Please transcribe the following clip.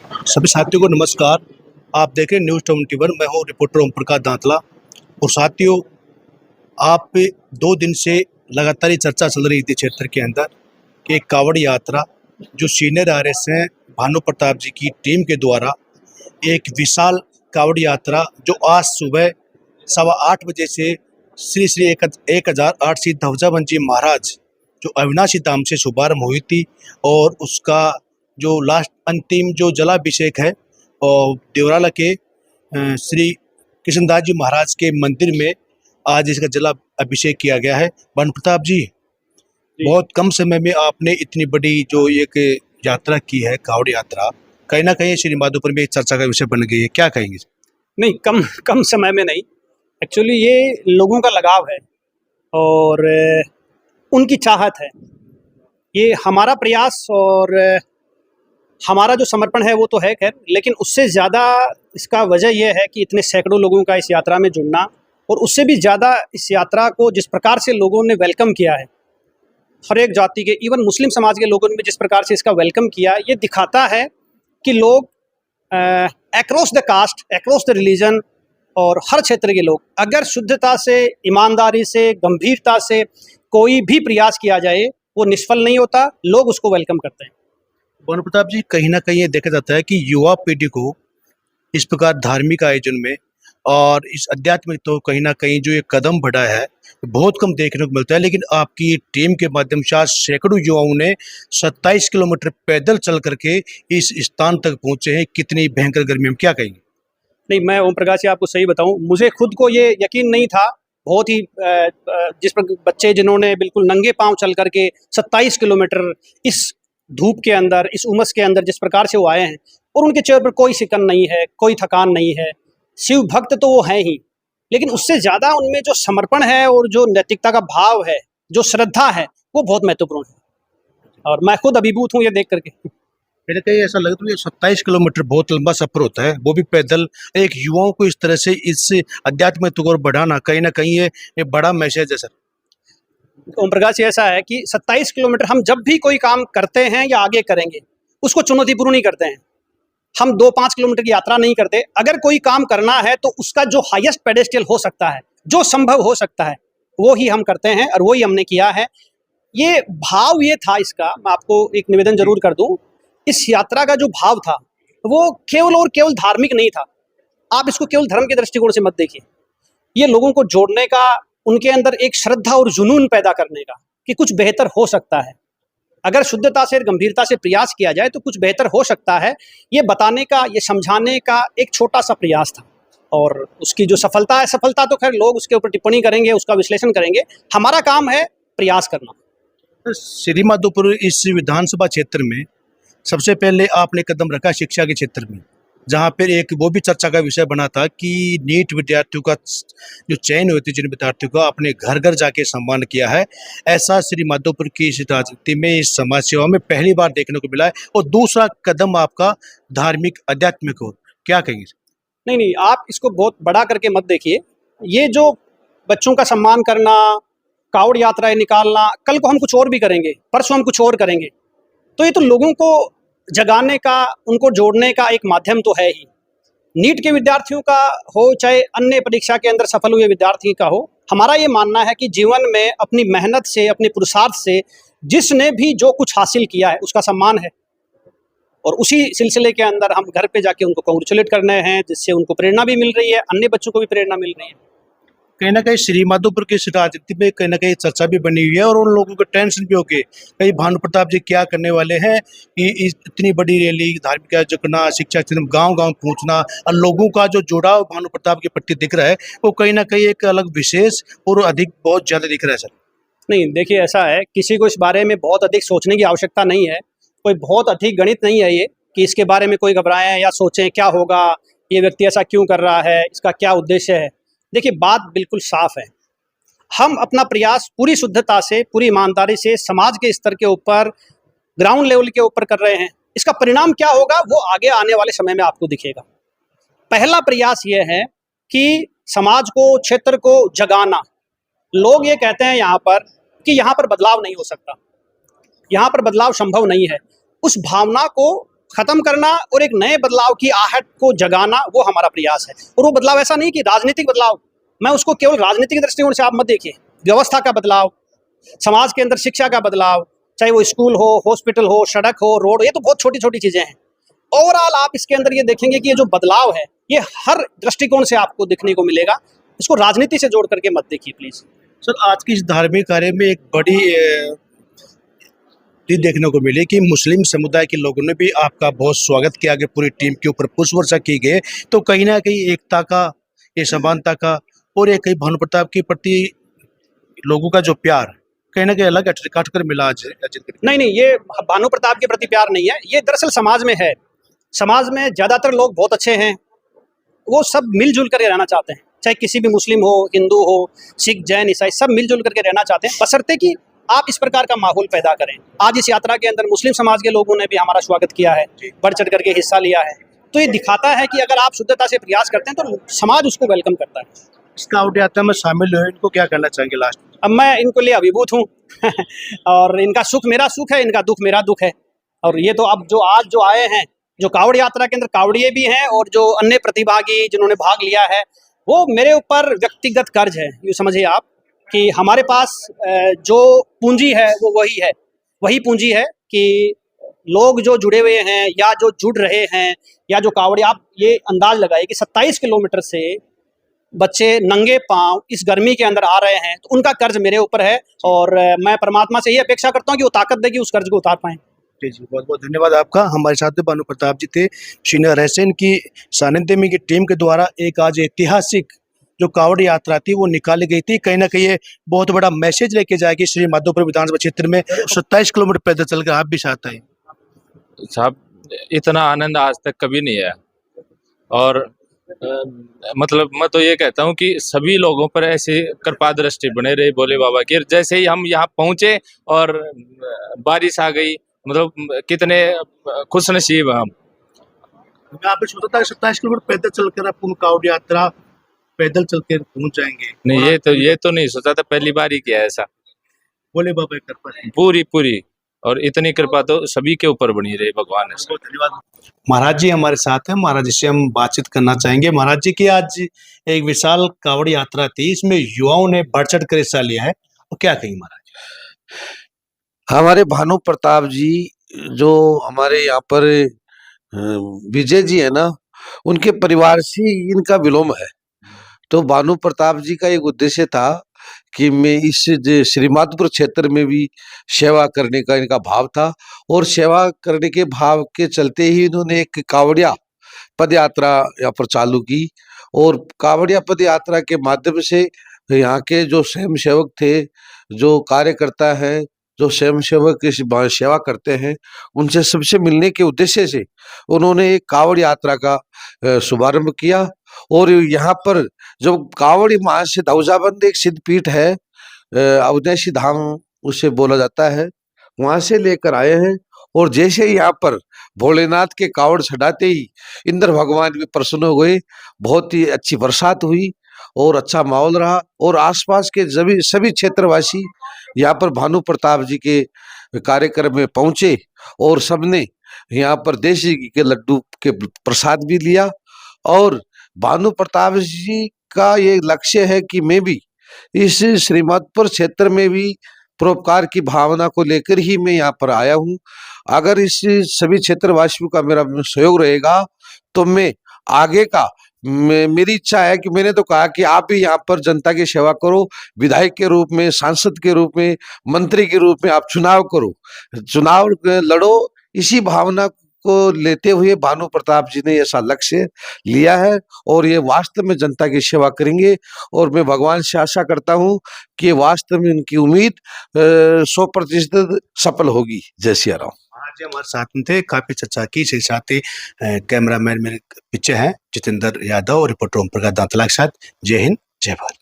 सभी साथियों को नमस्कार। आप देख रहे हैं न्यूज़ 21। मैं हूँ रिपोर्टर ओम प्रकाश दांतला। और साथियों, आप 2 दिन से लगातार ये चर्चा चल रही थी क्षेत्र के अंदर कि एक कांवड़ यात्रा जो सीनियर आरएस हैं भानु प्रताप जी की टीम के द्वारा एक विशाल कांवड़ यात्रा जो आज सुबह 8:15 बजे से श्री श्री 1008 सिद्ध ध्वजावन जी महाराज जो अविनाशी धाम से शुभारंभ हुई थी। और उसका जो लास्ट अंतिम जो जलाभिषेक है और देवराला के श्री कृष्णदास जी महाराज के मंदिर में आज इसका जला अभिषेक किया गया है। भानु प्रताप जी, बहुत कम समय में आपने इतनी बड़ी जो एक यात्रा की है, कांवड़ यात्रा, कहीं ना कहीं श्री माधोपुर में एक चर्चा का विषय बन गई है, क्या कहेंगे? नहीं, कम कम समय में नहीं, एक्चुअली ये लोगों का लगाव है और उनकी चाहत है। ये हमारा प्रयास और हमारा जो समर्पण है वो तो है खैर, लेकिन उससे ज़्यादा इसका वजह यह है कि इतने सैकड़ों लोगों का इस यात्रा में जुड़ना, और उससे भी ज़्यादा इस यात्रा को जिस प्रकार से लोगों ने वेलकम किया है, हर एक जाति के, इवन मुस्लिम समाज के लोगों ने भी जिस प्रकार से इसका वेलकम किया, ये दिखाता है कि लोग across the caste, across the religion और हर क्षेत्र के लोग अगर शुद्धता से, ईमानदारी से, गंभीरता से कोई भी प्रयास किया जाए वो निष्फल नहीं होता, लोग उसको वेलकम करते हैं। भानु प्रताप जी, कहीं ना कहीं ये देखा जाता है कि युवा पीढ़ी को इस प्रकार धार्मिक आयोजन में और इस आध्यात्मिक तो कहीं ना कहीं जो ये कदम बढ़ा है बहुत कम देखने को मिलता है, लेकिन आपकी टीम के माध्यम से आज सैकड़ों युवाओं ने 27 किलोमीटर पैदल चल करके इस स्थान तक पहुंचे हैं। कितनी भयंकर गर्मी में, क्या कहेंगे? नहीं, मैं ओम प्रकाश जी आपको सही बताऊं, मुझे खुद को ये यकीन नहीं था। बहुत ही जिस पर बच्चे जिन्होंने बिल्कुल नंगे पांव चल करके 27 किलोमीटर इस धूप के अंदर, इस उमस के अंदर जिस प्रकार से वो आए हैं, और उनके चेहरे पर कोई सिकन नहीं है, कोई थकान नहीं है। शिव भक्त तो वो हैं ही, लेकिन उससे ज़्यादा उनमें जो समर्पण है और जो नैतिकता का भाव है, जो श्रद्धा है, वो बहुत महत्वपूर्ण है। और मैं खुद अभिभूत हूँ ये देख करके। मेरे कहीं ऐसा लगता है 27 किलोमीटर बहुत लंबा सफर होता है, वो भी पैदल। एक युवाओं को इस तरह से इस आध्यात्मिक तुक और बढ़ाना कहीं ना कहीं ये बड़ा मैसेज है सर। ओम प्रकाश जी, ऐसा है कि 27 किलोमीटर हम जब भी कोई काम करते हैं या आगे करेंगे, उसको चुनौतीपूर्ण नहीं करते हैं। हम 2-5 किलोमीटर की यात्रा नहीं करते। अगर कोई काम करना है तो उसका जो हाईएस्ट पेडेस्टल हो सकता है, जो संभव हो सकता है, वो ही हम करते हैं और वो ही हमने किया है। ये भाव ये था इसका, मैं आपको एक निवेदन जरूर कर दूं। इस यात्रा का जो भाव था वो केवल और केवल धार्मिक नहीं था। आप इसको केवल धर्म के दृष्टिकोण से मत देखिए। ये लोगों को जोड़ने का, उनके अंदर एक श्रद्धा और जुनून पैदा करने का कि कुछ बेहतर हो सकता है। अगर शुद्धता से और गंभीरता से प्रयास किया जाए तो कुछ बेहतर हो सकता है, ये बताने का, ये समझाने का एक छोटा सा प्रयास था। और उसकी जो सफलता है, सफलता तो खैर लोग उसके ऊपर टिप्पणी करेंगे, उसका विश्लेषण करेंगे। हमारा काम है प्रयास करना। श्री माधोपुर इस विधानसभा क्षेत्र में सबसे पहले आपने कदम रखा शिक्षा के क्षेत्र में, जहाँ पर एक वो भी चर्चा का विषय बना था कि नीट विद्यार्थियों का जो चयन हुए थे, जिन विद्यार्थियों का आपने घर घर जाके सम्मान किया है। ऐसा श्री माधोपुर की इस राजनीति में, इस समाज सेवा में पहली बार देखने को मिला है। और दूसरा कदम आपका धार्मिक आध्यात्मिक और, क्या कहेंगे? नहीं, आप इसको बहुत बड़ा करके मत देखिए। ये जो बच्चों का सम्मान करना, कावड़ यात्राएं निकालना, कल को हम कुछ और भी करेंगे, परसों हम कुछ और करेंगे, तो ये तो लोगों को जगाने का, उनको जोड़ने का एक माध्यम तो है ही। नीट के विद्यार्थियों का हो, चाहे अन्य परीक्षा के अंदर सफल हुए विद्यार्थी का हो, हमारा ये मानना है कि जीवन में अपनी मेहनत से, अपने पुरुषार्थ से जिसने भी जो कुछ हासिल किया है उसका सम्मान है। और उसी सिलसिले के अंदर हम घर पे जाके उनको कांग्रेचुलेट करने हैं, जिससे उनको प्रेरणा भी मिल रही है, अन्य बच्चों को भी प्रेरणा मिल रही है। कहीं ना कहीं श्री माधोपुर की राजनीति में कहीं ना कहीं चर्चा भी बनी हुई है और उन लोगों को टेंशन भी होगी कहीं भानु प्रताप जी क्या करने वाले हैं कि इतनी बड़ी रैली, धार्मिक आयोजन करना, शिक्षा क्षेत्र में गाँव गाँव पहुँचना, और लोगों का जो जुड़ाव भानु प्रताप के प्रति दिख रहा है वो कहीं ना कहीं एक अलग विशेष और अधिक बहुत ज़्यादा दिख रहा है सर। नहीं, देखिए ऐसा है, किसी को इस बारे में बहुत अधिक सोचने की आवश्यकता नहीं है। कोई बहुत अधिक गणित नहीं है ये कि इसके बारे में कोई घबराएं या सोचें क्या होगा, ये व्यक्ति ऐसा क्यों कर रहा है, इसका क्या उद्देश्य है। देखिए, बात बिल्कुल साफ है। हम अपना प्रयास पूरी शुद्धता से, पूरी ईमानदारी से समाज के स्तर के ऊपर, ग्राउंड लेवल के ऊपर कर रहे हैं। इसका परिणाम क्या होगा वो आगे आने वाले समय में आपको दिखेगा। पहला प्रयास ये है कि समाज को, क्षेत्र को जगाना। लोग ये कहते हैं यहाँ पर कि यहाँ पर बदलाव नहीं हो सकता, यहाँ पर बदलाव संभव नहीं है। उस भावना को खत्म करना और एक नए बदलाव की आहट को जगाना, वो हमारा प्रयास है। और वो बदलाव ऐसा नहीं कि राजनीतिक बदलाव, मैं उसको केवल राजनीतिक दृष्टिकोण से आप मत देखिए। व्यवस्था का बदलाव, समाज के अंदर शिक्षा का बदलाव, चाहे वो स्कूल हो, हॉस्पिटल हो, सड़क हो, रोड, ये तो बहुत छोटी छोटी चीजें हैं। ओवरऑल आप इसके अंदर ये देखेंगे कि ये जो बदलाव है ये हर दृष्टिकोण से आपको दिखने को मिलेगा। इसको राजनीति से जोड़ करके मत देखिए प्लीज। सर, आज की इस धार्मिक कार्य में एक बड़ी चीज देखने को मिली कि मुस्लिम समुदाय के लोगों ने भी आपका बहुत स्वागत किया कि पूरी टीम के ऊपर पुष्प वर्षा की गई, तो कहीं ना कहीं एकता का, ये समानता का और ये कहीं भानु प्रताप के प्रति लोगों का जो प्यार कहीं ना कहीं अलग काट कर मिला आज। नहीं नहीं, ये भानु प्रताप के प्रति प्यार नहीं है, ये दरअसल समाज में है। समाज में ज्यादातर लोग बहुत अच्छे हैं, वो सब मिलजुल करके रहना चाहते हैं, चाहे किसी भी मुस्लिम हो, हिंदू हो, सिख, जैन, ईसाई, सब मिलजुल करके रहना चाहते हैं, बशर्ते कि आप इस प्रकार का माहौल पैदा करें। आज इस यात्रा के अंदर मुस्लिम समाज के लोगों ने भी हमारा स्वागत किया है, बढ़ चढ़ करके हिस्सा लिया है, तो ये दिखाता है कि अगर आप शुद्धता से प्रयास करते हैं तो समाज उसको वेलकम करता है। स्काउट यात्रा में शामिल हुए, इनको क्या कहना चाहेंगे लास्ट? अब मैं इनको लिए अभिभूत हूँ और इनका सुख मेरा सुख है, इनका दुख मेरा दुख है। और ये तो अब जो आज जो आए हैं, जो कावड़ यात्रा के अंदर कावड़िए भी हैं और जो अन्य प्रतिभागी जिन्होंने भाग लिया है, वो मेरे ऊपर व्यक्तिगत कर्ज है। यूँ समझिए आप कि हमारे पास जो पूंजी है वो वही पूंजी है कि लोग जो जुड़े हुए हैं या जो जुड़ रहे हैं या जो कावड़िए, आप ये अंदाज लगाइए कि 27 किलोमीटर से बच्चे नंगे पांव इस गर्मी के अंदर आ रहे हैं, तो उनका कर्ज मेरे ऊपर है और मैं परमात्मा से ये अपेक्षा करता हूँ कि वो ताकत दे कि उस कर्ज को उतार पाएं। जी जी, बहुत बहुत धन्यवाद आपका। हमारे साथ में भानु प्रताप जी थे। सीनियर हसैन की सानिध्य में की टीम के द्वारा एक आज ऐतिहासिक जो कावड़ यात्रा थी वो निकाली गई थी। कहीं ना कहीं ये बहुत बड़ा मैसेज लेके जाएगी श्री माधोपुर विधानसभा क्षेत्र में। 27 किलोमीटर पैदल चलकर आप भी साथ आए। साहब, इतना आनंद आज तक कभी नहीं आया। और मतलब मैं तो ये कहता हूँ कि सभी लोगों पर ऐसी कृपा दृष्टि बने रहे भोले बाबा की। जैसे ही हम यहाँ पहुंचे और बारिश आ गई, मतलब कितने खुश नसीब हम। मैं आप सोचा था 27 किलोमीटर पैदल चलकर आप कावड़ यात्रा पैदल चलकर पहुंच जाएंगे। नहीं, ये तो नहीं सोचा था, पहली बार ही किया ऐसा। भोले बाबा की कृपा है पूरी और इतनी कृपा तो सभी के ऊपर बनी रही भगवान। बहुत धन्यवाद। महाराज जी हमारे साथ हैं, महाराज जी से हम बातचीत करना चाहेंगे। महाराज जी की आज एक विशाल कावड़ यात्रा थी, इसमें युवाओं ने बढ़ चढ़ कर हिस्सा लिया है, और क्या कहेंगे महाराज? हमारे भानु प्रताप जी जो हमारे यहाँ पर विजय जी है ना, उनके परिवार से इनका विलोम है। तो भानु प्रताप जी का एक उद्देश्य था कि मैं इस श्रीमाधोपुर क्षेत्र में भी सेवा करने का इनका भाव था, और सेवा करने के भाव के चलते ही इन्होंने एक कावड़िया पद यात्रा यहाँ पर चालू की। और कावड़िया पद यात्रा के माध्यम से यहाँ के जो स्वयं सेवक थे, जो कार्यकर्ता हैं, जो स्वयं सेवक सेवा करते हैं, उनसे सबसे मिलने के उद्देश्य से उन्होंने एक कावड़ यात्रा का शुभारंभ किया। और यहाँ पर जो कावड़ वहां से दौजाबंद एक सिद्ध पीठ है, अवधेशी धाम उसे बोला जाता है, वहां से लेकर आए हैं। और जैसे यहाँ पर भोलेनाथ के कावड़ चढ़ाते ही इंद्र भगवान भी प्रसन्न हुए, बहुत ही अच्छी बरसात हुई और अच्छा माहौल रहा। और आसपास के सभी क्षेत्रवासी यहाँ पर भानु प्रताप जी के कार्यक्रम में पहुंचे और सबने यहाँ पर देसी घी के लड्डू के प्रसाद भी लिया। और भानु प्रताप जी का ये लक्ष्य है कि मैं भी इस श्रीमाधोपुर क्षेत्र में भी परोपकार की भावना को लेकर ही मैं यहाँ पर आया हूँ। अगर इस सभी क्षेत्रवासियों का मेरा सहयोग रहेगा तो मैं आगे का मेरी इच्छा है कि मैंने तो कहा कि आप भी यहाँ पर जनता की सेवा करो, विधायक के रूप में, सांसद के रूप में, मंत्री के रूप में आप चुनाव करो, चुनाव लड़ो। इसी भावना को लेते हुए भानु प्रताप जी ने ऐसा लक्ष्य लिया है और ये वास्तव में जनता की सेवा करेंगे। और मैं भगवान से आशा करता हूँ कि वास्तव में उनकी उम्मीद 100% सफल होगी। जय सिया राम। महाराज जी हमारे साथ में थे, काफी चर्चा की। इसके साथ ही कैमरामैन मेरे पीछे हैं जितेंद्र यादव और रिपोर्टर ओम प्रकाश दांतला के साथ। जय हिंद, जय भारत।